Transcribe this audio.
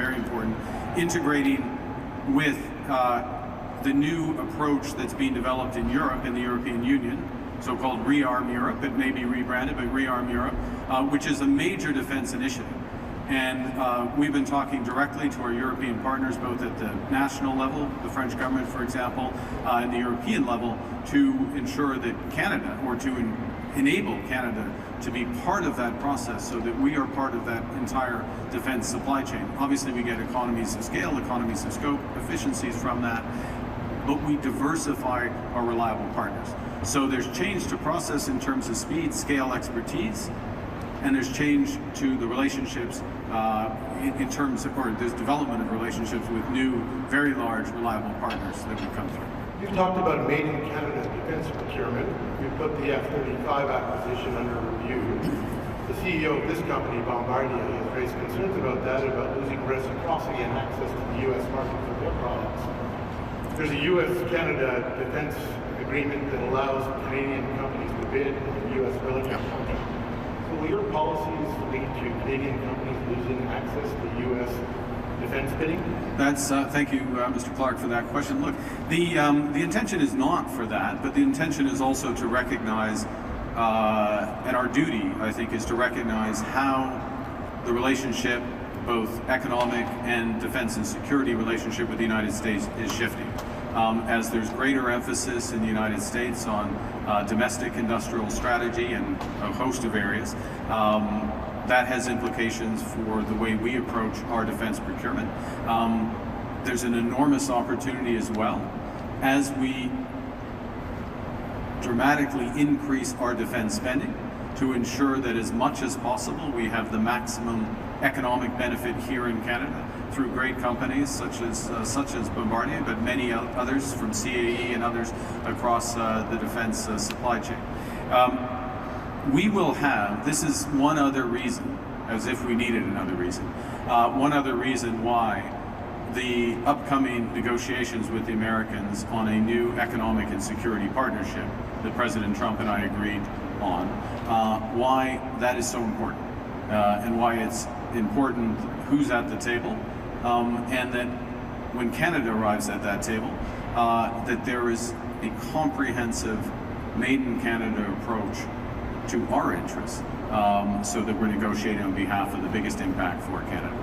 very important, integrating with the new approach that's being developed in Europe, in the European Union, so-called Rearm Europe. It may be rebranded, but Rearm Europe, which is a major defense initiative. And we've been talking directly to our European partners, both at the national level, the French government, for example, and the European level, to ensure that Canada, or to enable Canada to be part of that process so that we are part of that entire defense supply chain. Obviously, we get economies of scale, economies of scope, efficiencies from that, but we diversify our reliable partners. So there's change to process in terms of speed, scale, expertise, and there's change to the relationships in terms of, or there's development of relationships with new, very large, reliable partners that we come through. You've talked about a made in Canada defense procurement. We've put the F-35 acquisition under review. The CEO of this company, Bombardier, has raised concerns about that, about losing reciprocity and access to the U.S. market for their products. There's a U.S.-Canada defense agreement that allows Canadian companies to bid on U.S. military contracts. So will your policies lead to Canadian companies losing access to U.S. defense bidding? That's thank you, Mr. Clark, for that question. Look, the intention is not for that, but the intention is also to recognize, and our duty, I think, is to recognize how the relationship, both economic and defense and security relationship with the United States, is shifting. As there's greater emphasis in the United States on domestic industrial strategy and a host of areas, that has implications for the way we approach our defense procurement. There's an enormous opportunity as well as we dramatically increase our defense spending to ensure that as much as possible we have the maximum economic benefit here in Canada through great companies such as Bombardier, but many others from CAE and others across the defense supply chain. We will have, this is one other reason, as if we needed another reason, one other reason why the upcoming negotiations with the Americans on a new economic and security partnership that President Trump and I agreed on, why that is so important, and why it's important who's at the table, and that when Canada arrives at that table, that there is a comprehensive made in Canada approach to our interests, so that we're negotiating on behalf of the biggest impact for Canada.